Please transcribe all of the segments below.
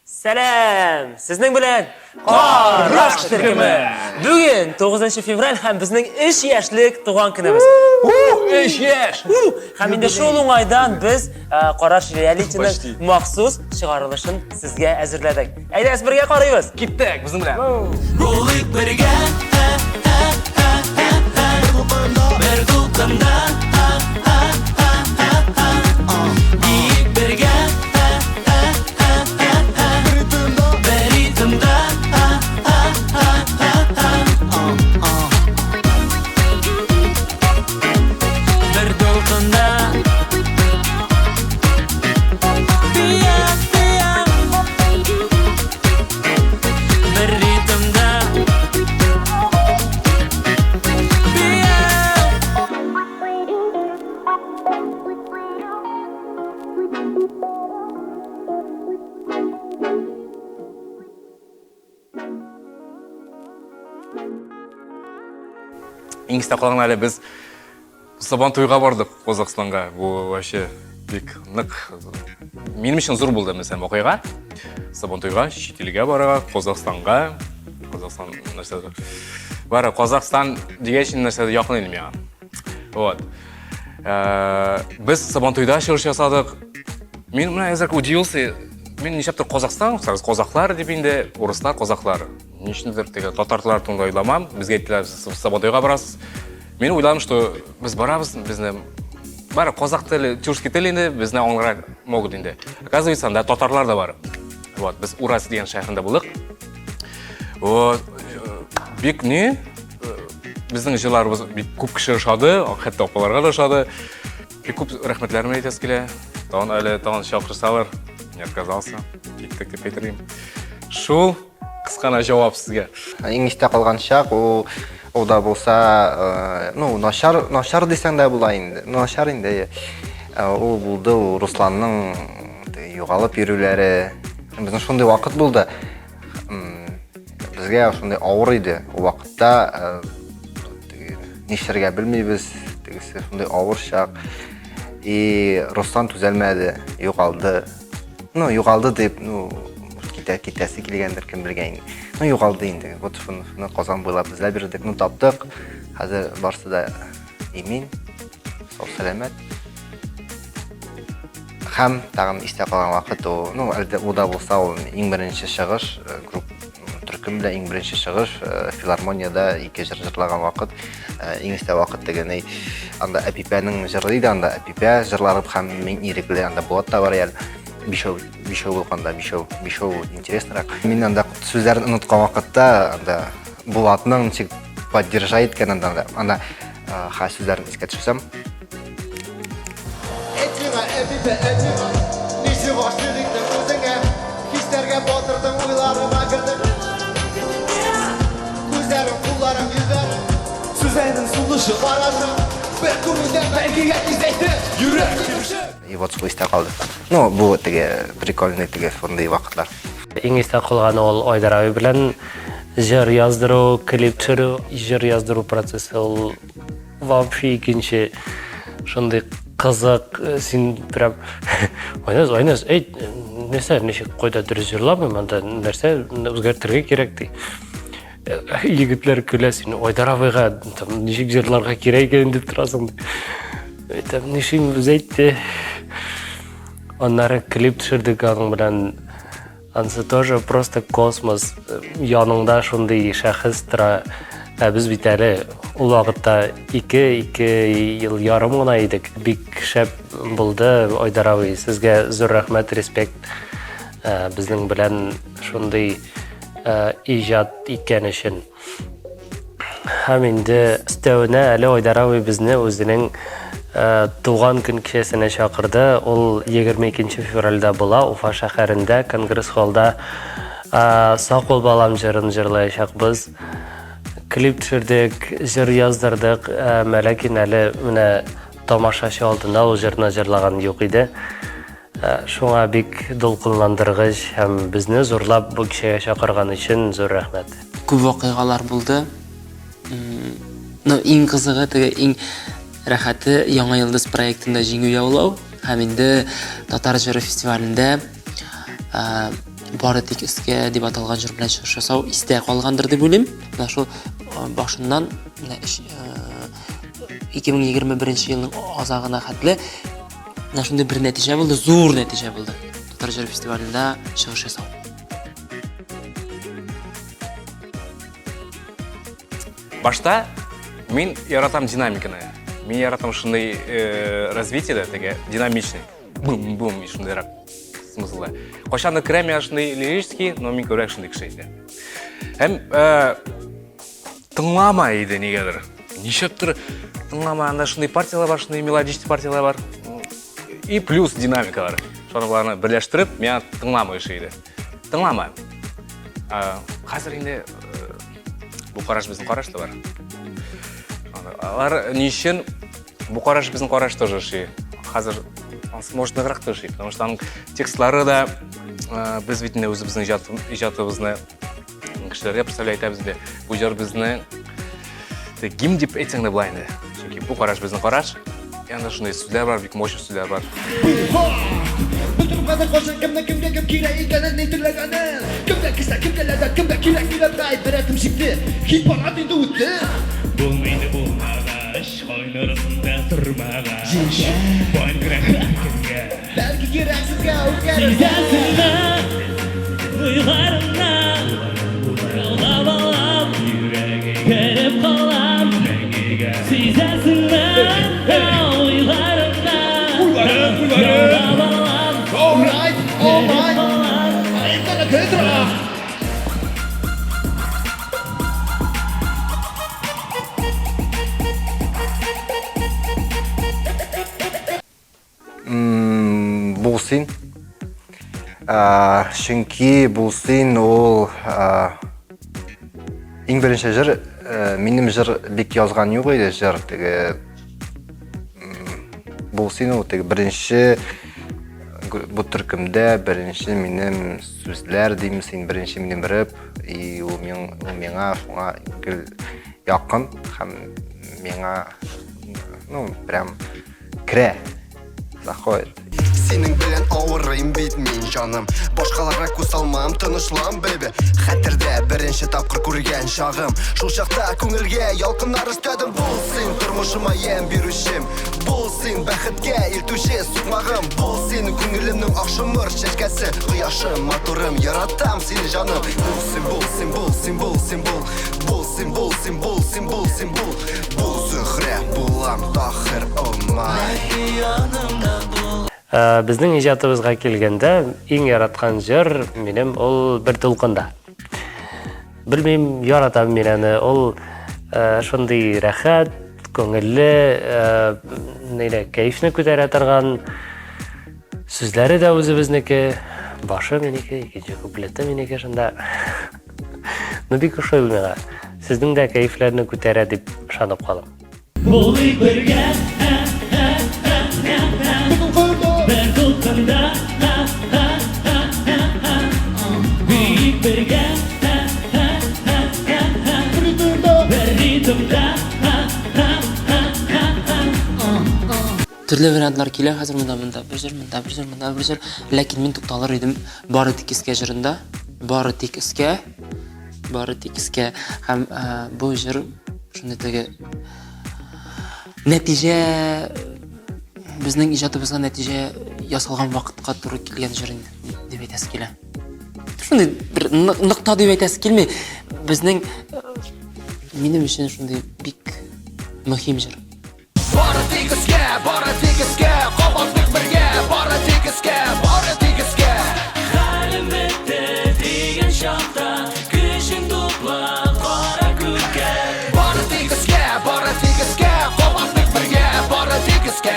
Selam. Sizning bilan Qarash turkumi. Bugun 9 fevral ham bizning 3 yoshlik tug'an kunimiz. 3 yosh. Ham endi shu o'ydan biz Qarash realitining maxsus chiqarilishini sizga hozirladik. Aydas birga qaraymiz. Ketdik bizim bilan. Rolik birga bir to'qimda Giyik birga bir ritimda bir to'qimda bir ritimda Ингісте қалған әлі біз Сабан тойға бардық Қазақстанға. Бұл вообще бек нық. Менің үшін зор болды mesela оқиға. Сабан тойға, шетелге баруға, Қазақстанға. Қазақстан нәрседі. Бары Қазақстан деген нәрседі жақын елім яған. Вот. Біз Сабан тойда шығыш жасадық. Мен мұна әзір удивился. Мен нешептір Қазақстан, қазақтар деп енді, орыстар, қазақтар. Нешіндір татарлар туралы ойламам. Бізге айтылар, Сабан тойға барасыз. Мен ойладым, что біз барамыз, бізді бары қазақ тілі, тюркский тіл енді бізді оңғара могут енді. Оказывается, анда татарлар да бар. Вот, біз Уральск деген шайхында болдық. Вот, бек не? Біздің жыларымыз бек көп кіші ұшады, хатта опаларға да ұшады. Бек көп рахметлерімді айтасы келе. Тағын шақырсалар, не отказался. Кеттік деп айтырайым. Шул қысқана жауап сізге. Ингісте қалған шақ, ода болса, нашар десең де бұла енді. Нашар енді. Ол болды Русланның юғалып ерулері. Біздің шондай уақыт болды. Бізге шондай ауыр еді. Ол уақытта нешерге білмейбіз. Шондай ауыр шақ. Руслан түзелмеді, юғалды. Юғалды деп, кетесі келгендер кім білген. Юғалды енді. Вот шыны Қазан бойлап бізде бердік. Таптық. Қазір барсы да емен. Сау сәлемет. Хам тағын істе қалған уақыт. Ода болса ол ең бірінші шығыш. Түркім біле ең бірінші шығыш. Филармонияда 2 жыр жырлаған вақыт. Ең істе вақыт дегеней. Анда әпипәнің жыры дейді. Анда әпипә жырларып хам мен ерекілі. Анда болат та бар ял. Бишоу болғанда, бишоу интереснырақ. Мен анда сөздерін ұнытқан вақытта болатының поддержай еткен анда сөздерін еске түсірсем. Etime, epipe, etime, nişi başlılıktın özüne, hislerge batırdın, uylarıma girdin. Gözlerim, kullarım, yüzlerim, süzenin suluşu barajım, bir kumunda belki izleydi, yürek yürüşü. И вот сол есте қалды. Бұл прикольный сондай вақытлар. Ең есте қалғаны ол Айдар аби білән жыр яздыру, клип түсіру, жыр яздыру процесі ол вообще екінші сондай қызық. Сен прям ойнас, нәрсе неше қойда дұрыс жырламын, анда нәрсе өзгертірге керек дей. Егітлер күлі сен Айдар абиға нешек жырларға керек екен деп тұрасың. Нешең өз айтты. Оннары клип түсірдік ағың білән. Ансы тоже просто космос. Яныңда шындай шәхіс тұра. Біз бит әлі ол вақытта 2 ел ярым ғана едік. Бик шәп болды Айдар аби. Сізге зор рахмет, респект. Біздің білән шындай ижад еткен үшін. Һәм енді істеуіне әлі Айдар аби бізді өзінің туған күн кешесіне шақырды. Ол 22 февральда бола, Уфа шәһәрендә, Конгресс холлда Сау қол балам жырын жырлайшақ біз. Клип түсірдік, жыр яздырдық. Мәләкин әлі міне тамашашы алдында ол жырына жырлаған жоқ еді. Шуңа бик долқынландырғыш һәм безне зорлап бу кешегә шақырган өчен зур рәхмәт. Күп вакыйгалар булды. Иң кызыгы теге иң рәхәте Яңа Йылдыз проектында җиңү яулау һәм инде Татар җыры фестивалендә бары тик іске деп аталған жыр белән чыгыш ясау истә калгандыр дип уйлыйм. Менә шул башыннан 2021 елның азагына хәтле менә шундый бер нәтиҗә булды, зур нәтиҗә булды. Татар җыры фестивалендә чыгыш ясау. Башта мен яратам динамиканы. Мен яратам шундай развитиеда, теге динамичный. Бум-бум и шундайрак смыслы. Кошаны крем я шундай лирический, но мен көрәк шундай кеше иде. Һәм тыңлама иде нигәдер. Ничектер тыңлама, анда шундай партиялар бар, шундай мелодичный партиялар бар. И плюс динамика бар. Шуны берләштереп, мен тыңлама ише иде. Тыңлама. Хәзер инде бу караш безнең караш та бар. Алар ничен бу караш безнең караш тоже ши. Хәзер может ныграк та ши, потому что аның текстлары да без бит инде үзебезнең иҗатыбызны кешеләргә представлять итәбез инде. Бу җыр безнең гимн дип әйтсәң дә булай инде. Чөнки бу караш безнең караш. Янда шундай сүзләр бар, бик мощный сүзләр бар. Бутырмада кошын кемдә кем кирәк икәнен әйтерләгәнен. Кемдә кисә, кемдә ләззәт, кемдә кирәк гайып берәтем шикте. Хит парад инде үтте. Булмайды булмагач, кайнарында тормагач. Банграк кемгә. Бәлки кирәксезгә үткәрергә. Сизәсеңме? Уйгарымна. Ялга балам, йөрәге кереп калам. Мәңгегә. Сизәсеңме? Уйгарымна. Ялга балам. All right. Ayıklara kıydırma. Булсын. Чөнки булсын ул иң беренче җыр, минем җыр бик язган юк иде җыр теге. Булсын ул теге беренче бу төркемдә беренче минем сүзләр димсен, беренче минем рэп, и ул миңа шуңа якын һәм миңа прям керә. Заходит. Синең белән авырыйм бит мин җаным. Башкаларга күз алмам, тынычлам, бебе. Хәтердә беренче тапкыр күргән чагым. Шул чакта күңелгә ялкыннар өстәдем. Булсын тормышыма ям бирүчем. Булсын бәхеткә илтүче сукмагым. Булсын күңелемнең акшымыр чәчкәсе. Кояшым, матурым, яратам сине җаным. Булсын зөһрә булам тахир омай. Безнең иҗатыбызга килгәндә, иң яраткан җыр минем ул бер тулкында. Белмим, яратам мин аны, ул шундый рәхәт, күңелле, кайфны күтәрә торган, сүзләре дә үзебезнеке, башы минеке, икенче куплеты минеке шунда. Бик ошый миңа. Сезнең дә кайфләрне күтәрә дип ышанып калам. Булыйк бергә. Бер тулкында. Бик бергә. Бер ритмда. Төрле вариантлар килә хәзер монда бер җыр. Ләкин мин тукталыр идем бары тик искә җырында. Бары тик искә. Һәм бу җыр шундый теге нәтиҗә безнең иҗатыбызга нәтиҗә ясалган вакытка туры килгән җыр дип әйтәсе килә. Шундый бер ныкта дип әйтәсе килми. Безнең минем өчен шундый бик мөһим җыр. Бары тик искә, кабатлык бергә. Бары тик искә. Хәлем бетте дигән чакта, көчең тупла кара күккә. Бары тик искә, кабатлык бергә. Бары тик искә.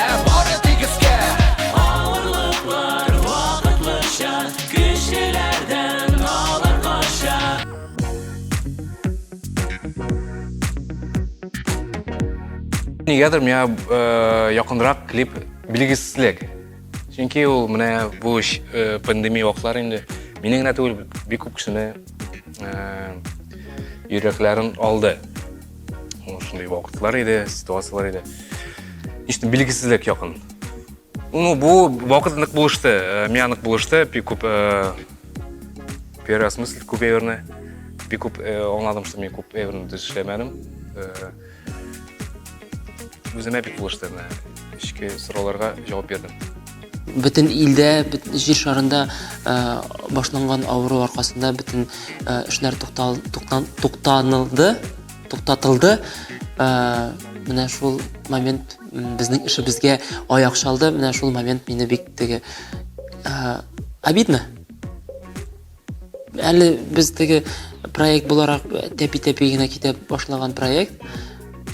Авырлыклар вакытлыча, көчлеләрдән алар кача. Нигәдер миңа якынрак клип билгесезлек. Чөнки ул менә бу пандемия вакытлары инде минең генә түгел, бик күп кешене йөрәкләрен алды. Шундай вакытлар иде, ситуациялар иде. Иште билгесезлек якын. Бу вакыт нык булышты, миңа нык булышты, бик күп первый смысл көп эверне. Бик көп аңладым, что мен көп эверне эшлемедим. Өзіме бик булышты. Ішкі сұрауларға жауап бердім. Бүтін илдә, жер шарында башланган авыру аркасында бүтін эшләр туктатылды. Менә шул момент безнең эшебезгә аяк чалды. Менә шул момент мине бик теге обидно. Әле без теге проект буларак тәпи-тәпи генә китә башлаган проект.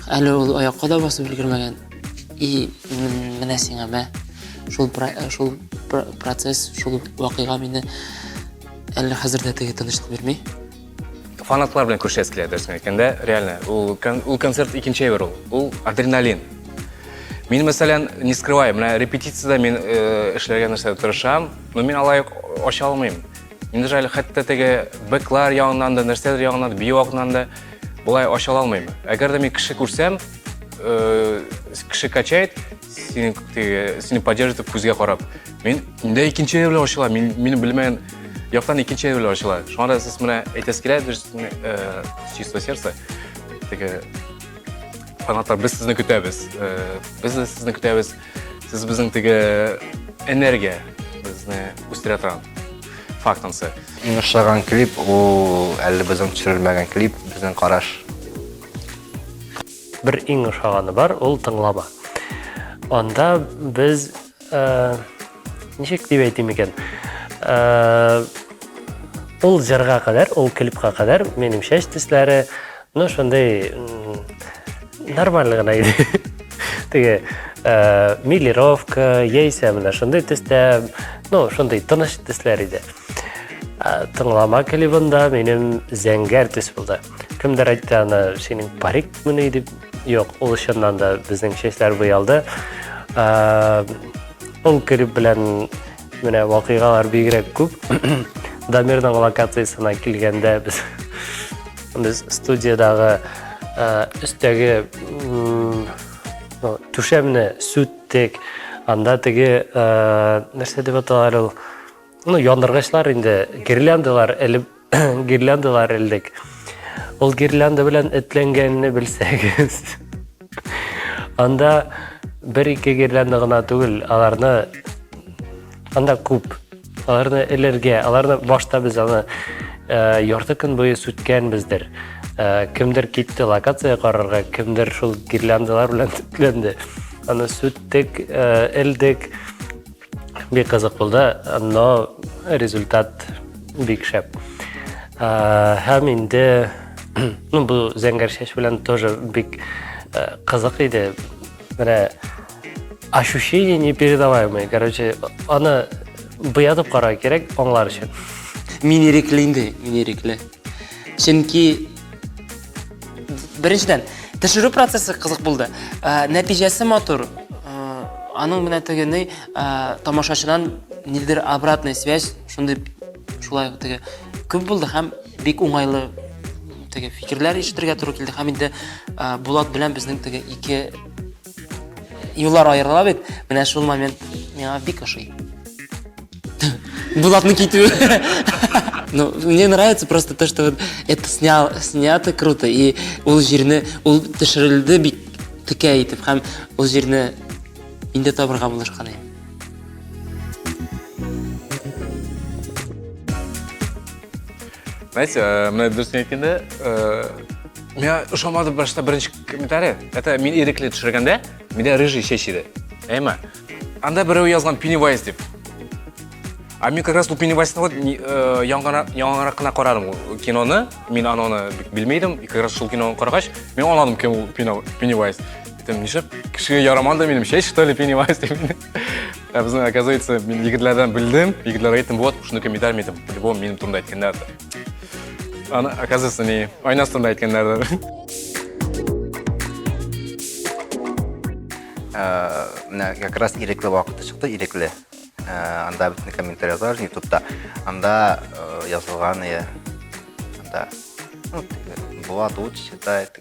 Әле ул аякка да басып өлгермәгән. И менә сиңа мә шул процесс, шул вакыйга мине әле хәзердә теге тынычлык бирми. Фанатлар белән күршәс килә дөресен әйткәндә, реально, ул концерт икенче эвер ул адреналин. Мин мәсәлән, не скрываю, менә репетициядә мин эшләргә нәрсә тырышам, но мин алай ача алмыйм. Мин даже әле хәтта теге бэклар ягыннан да, нәрсәләр ягыннан да, бию ягыннан да булай ача алмыйм. Әгәр дә мин кеше күрсәм, кеше качает, сине поддерживает күзгә карап. Мин инде икенче эвер ачыла, мин белмәгән яктан икенче эвер ачыла. Шунда сез менә әйтәс килә, с чистого сердца. Теге фанатлар без сезне көтәбез. Без сезне көтәбез. Сез безнең теге энергия безне үстерә торган фактансы. Иң ошаган клип, ул әле безнең төшерелмәгән клип, безнең караш. Бір иң ошағаны бар, ол тыңлама. Анда біз нешек деп әйтем екен, ол жырға қадар, ол клипқа қадар, менің шаш түслері, ну, шондай нормальный ғана еді. Теге милировка, ейсе, мына шондай түсті, ну, шондай тыныш түслер еді. Тыңлама клибында менің зәңгәр түс болды. Кімдер айтты, ана сенің парик мұны еді? Yok, ol şundan da bizden şeyler buyaldı. Ol klip bilen mene vakıgalar bigrek küp. Damir'den lokasyasına kilgende biz studiyadağı üstteki tuşemini süttek anda tegi nerse dep atalar ol yandırgıçlar indi girlandalar eldik. Ol girlanda bilen etlengenini bilsəgiz. Anda bir-iki girlanda gına tugul, alarını anda kup. Alarını elerge, alarını başta biz аны yortu gün boyu sütken bizdir. Kimdir gitti lokasiya qararga, kimdir şul girlandalar bilen tütlendi. Аны süttek, eldik. Bir kızık buldu. No rezultat big şep. Hem indi bu zəngər şəş bilen тоже big kızık idi. Böyle ощущение непередаваемое. Короче, onu bıyatıp qara gerek onlar için. Минерекли. Чөнки беренчедән төшерү процессы кызык булды. Нәтиҗәсе матур. Аның менә тегене тамашачыдан нидер обратная связь, шулай теге күп булды һәм бик уңайлы теге фикерләр ишетергә туры килде. Һәм инде Булат белән безнең теге ике юллар аерыла бит. Менә шул момент миңа бик ошый. Булатны китү. Ну, мне нравится просто то, что вот это снято круто, и ул җирне, ул төшерелде бик текә итеп, һәм ул җирне инде табырга булышкан идем. Знаете, мне дұрысын еткенде, мен ұшамады башта бірінші комментарий. Это мен ерекілі түшіргенде, менде рыжий шеш еді. Әйма, анда біреу yazған Pennywise деп. А мен как раз бұл Pennywise-ны вот яңарақ қана қарадым киноны, мен ананы білмейдім, и как раз шул киноны қарағаш, мен анладым кем ол Pennywise. Айтам, нешеп, кішіге яраманды менің шеш, что ли Pennywise деп. Біздің, оказывается, мен егітлерден білдім, егітлер айттым, вот, шыны комментарий метім, по-любому менің турымда айткендерді. Аны, оказывается, не айнастырында айткендерді. Как раз иреклі вақыты шықты, иреклі. Анда бүтін комментариялар ютубта. Анда yazылған, анда Булат лучше читает,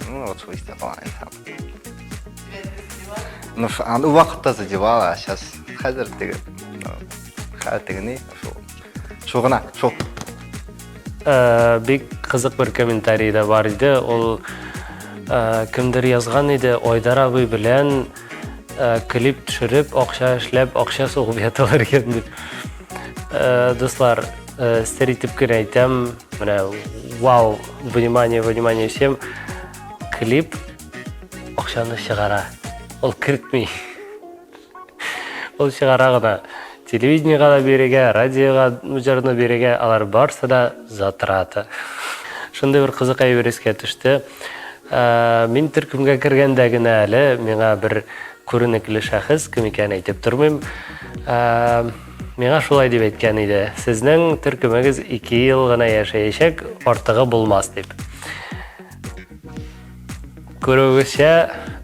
ну вот что истя falan. Ну, у вақытта задевала, а сейчас хәзір тегі не, шо ғана, шо. бик кызык бер комментарий да бар иде. Ол кемдер язган иде, Айдар абый белән клип төшереп, акча эшләп, акча сугып яталар икән дип. Дуслар, сер итеп кенә әйтәм, менә вау, внимание всем. Клип акчаны чыгара. Ол кертми. Ол чыгара гына. Телевидениега да бирегә, радиога муҗарны бирегә, алар барсы да затраты. Шундай бер кызык әйберескә төште. Мин төркемгә кергәндә генә әле миңа бер күренекле шәхес, кем икәнен әйтеп тормыйм, миңа шулай дип әйткән иде. Сезнең төркемегез 2 ел гына яшәячәк, артыгы булмас дип. Күрүгезчә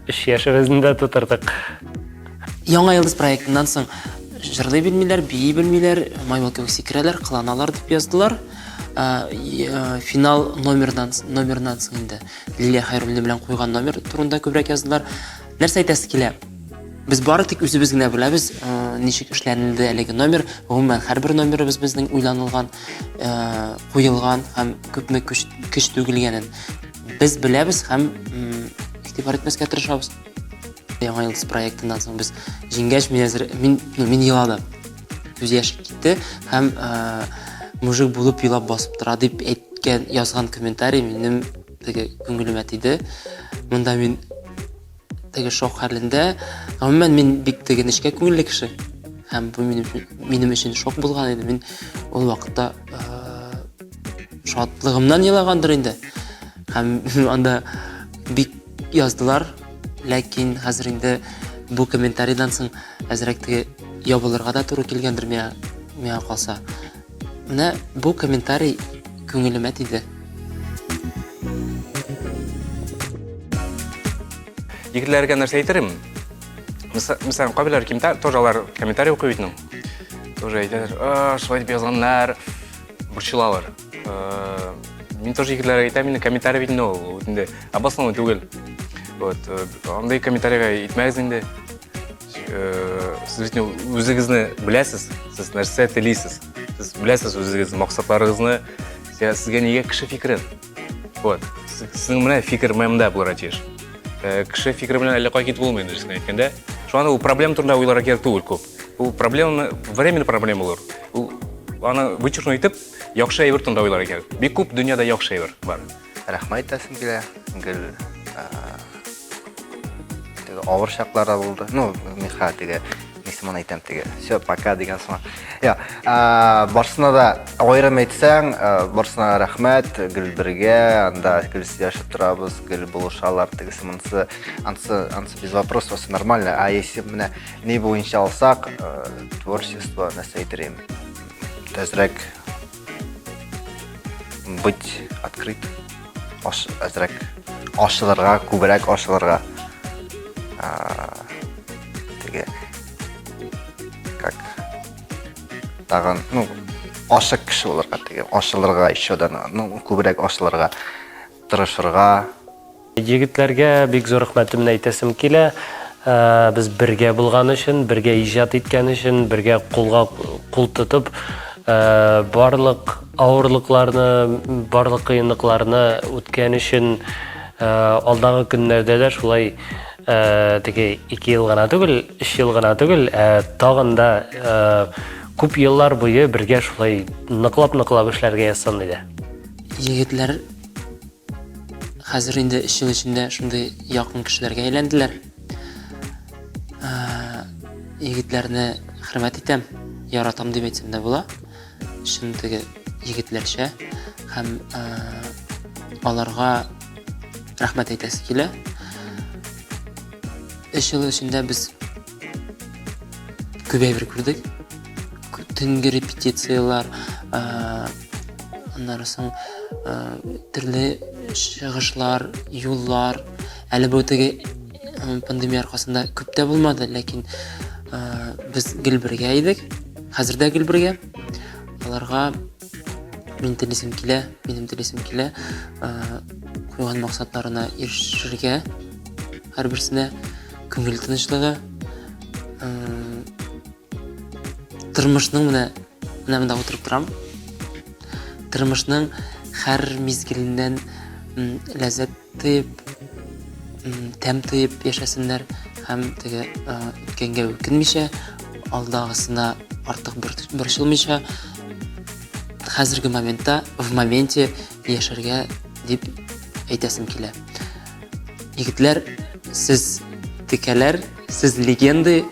3 яшебезне дә тутырдык. Яңа йолдыз проектыннан соң жырлый белмиләр, бии белмиләр, маймыл кебек сикерәләр, кыланалар дип яздылар. Финал номернан соң инде Лилия Хайруллина белән куйган номер турында күбрәк яздылар. Нәрсә әйтәсе килә? Без бары тик үзебез генә беләбез, ничек эшләнелде әлеге номер. Гомумән һәрбер номерыбыз безнең уйланылган, куелган һәм күпме көч түгелгәнен без беләбез һәм игътибар итмәскә тырышабыз. Яңа йолдыз проектыннан соң без җиңгәч мин еладым. Күз яшы китте һәм мужик булып елап басып тора дип әйткән, язган комментарий минем теге күңелемә тиде. Монда мин теге шок хәлендә, гомумән мин бик теге нечкә күңелле кеше. Һәм бу минем өчен шок булган иде. Мин ул вакытта шатлыгымнан елагандыр инде. Һәм анда бик яздылар, ләкин хәзер инде бу комментарийдан соң әзрәк теге ябылырга да туры килгәндер миңа калса. Менә бу комментарий күңелемә тиде. Егетләргә нәрсә әйтерем? Мисал, кабилар тоже алар комментарий укый бит. Тоже әйтәләр, шулай дип язганнар, борчылалар. Мин тоже егетләргә әйтәм, мине комментарий бит ул инде обоснованный түгел. Вот, андай комментарийга әйтмәгез инде. Сез бит үзегезне беләсез, сез нәрсә телисез. Сез беләсез үзегез максатларыгызны, сезгә нигә кеше фикерен. Вот, сезнең менә фикер мында булырга тиеш. Кеше фикер белән әллә кай кит булмый инде сезгә әйткәндә. Шуны ул проблема турында уйларга кирәк түгел күп. Ул проблема, временный проблема булыр. Ул аны вычеркнуть итеп, яхшы әйбер турында уйларга кирәк. Бик күп дөньяда яхшы әйбер бар. Рәхмәт әйтәсем килә. Гел авыр шаклар булды. Ну, миха теге Нисман әйтәм теге. Всё, пока дигән соң. Я, барсына да аерым әйтсәң, барсына рәхмәт, гел бергә, анда гел яшәп торабыз, гел булышалар тегесе монсы, ансы без вопросов, все нормально. А если менә ни буенча алсак, творчество, нәрсә әйтерем. Тәзрәк быть открыт. Әзрәк ашылырга, күбрәк ашылырга. Теге как тагын, ну, ашык кеше булырга, теге ашылырга, еще да, ну, күбрәк ашылырга, тырышырга. Егетләргә бик зур рәхмәтемне әйтәсем килә. Без бергә булган өчен, бергә иҗат иткән өчен, бергә кул тотып, барлык авырлыкларны, барлык кыенлыкларны үткән өчен, алдагы көннәрдә дә шулай теге 2 ел гына түгел, 3 ел гына түгел, тагын да күп еллар буе бергә шулай ныклап эшләргә язсын иде. Егетләр хәзер инде 3 ел эчендә шундый якын кешеләргә әйләнделәр. Егетләрне хөрмәт итәм, яратам дип әйтсәм дә була. Шундый теге егетләрчә һәм аларга рәхмәт әйтәсе килә. 3 ел эчендә без күп әйбер күрдек. Төнге репетициялар, аннан соң төрле чыгышлар, юллар. Әле бу теге пандемия аркасында күп тә булмады, ләкин без гел бергә идек. Хәзер дә гел бергә. Аларга минем телисем килә, куйган максатларына ирешергә, һәрберсенә күңел тынычлыгы, тормышның менә монда утырып торам. тормышның һәр мизгеленнән ләззәт тыйып, тәм тыйып яшәсеннәр һәм теге үткәнгә үкенмичә, алдагысына артык борчылмыйча, хәзерге моментта, в моменте яшәргә дип әйтәсем килә. Егетләр, сез текәләр, сез легенды,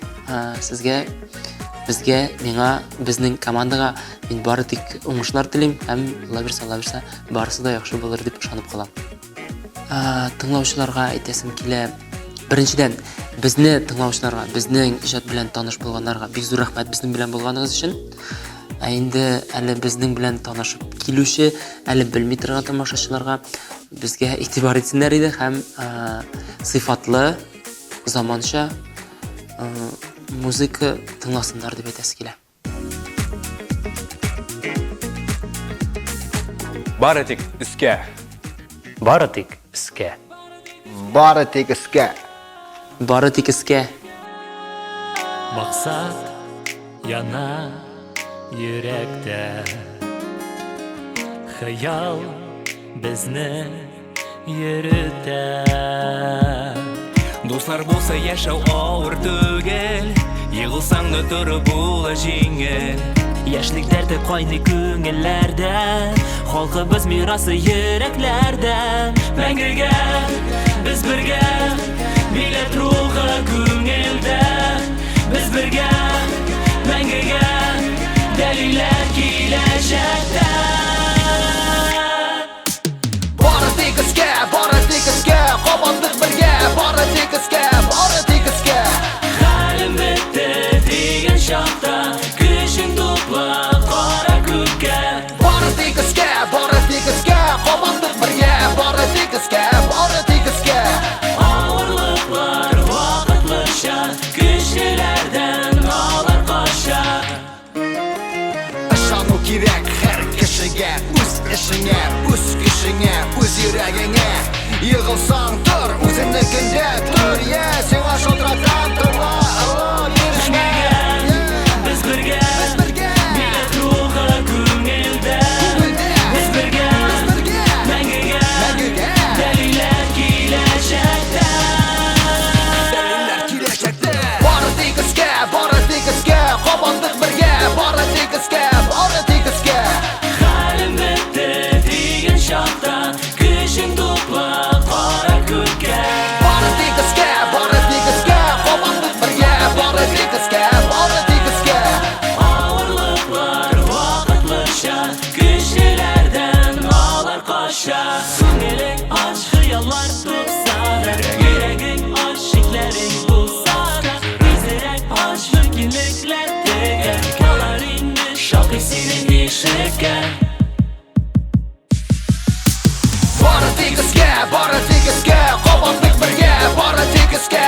сезгә, безгә, миңа, безнең командага мин бары тик уңышлар телим һәм Алла бирсә, барысы да яхшы булыр дип ышанып калам. Тыңлаучыларга әйтәсем килә. Беренчедән, безне тыңлаучыларга, безнең иҗат белән таныш булганнарга бик зур рәхмәт безнең белән булганыгыз өчен. Инде әле безнең белән танышып килүче, әле белми торган тамашачыларга безгә игътибар итсеннәр иде һәм сыйфатлы, заманча музыка тыңласыннар дип әйтәсе килә. Бары тик искә. Бары тик искә. Бары тик искә. Бары тик искә. Мақсат яна йөрәктә, хыял безне йөртә. Дуслар булса яшәү авыр түгел, егылсаң да туры була җиңел. Яшьлек дәрте кайный күңелләрдә, халкыбыз мирасы йөрәкләрдә. Мәңгегә без бергә, милләт рухы күңелдә. Без бергә, мәңгегә, дәлилләр киләчәктә. Бары тик искә, кабандык бергә. Бары тик искә, Хәлем бетте дигән чакта, көчең тупла кара күккә. бары тик искә, кабандык бергә. Бары тик искә. Авырлыклар вакытлыча, көчлеләрдән алар кача. Ышану кирәк һәр кешегә, үз эшеңә, үз көчеңә, үз йөрәгеңә. Егылсаң тор, үзеңнекендә тор, сиңа шалтыратам торла, Без бергә, милләт рухы күңелдә. Без бергә, мәңгегә, дәлилләр киләчәктә. Бары тик искә, кабандык бергә. Бары тик искә. Хәлем бетте дигән чакта, көчең тупла кара күккә. Бары тик искә, кабандык бергә. Бары тик искә. Авырлыклар вакытлыча, көчлеләрдән алар кача. Күңелең ач, хыяллар тупса да, йөрәгең ач, шикләрең булса да, күзләрең ач, мөмкинлекләр тегән. Калар инде шакый синең ишеккә. Бары тик искә, кабандык бергә. Бары тик искә.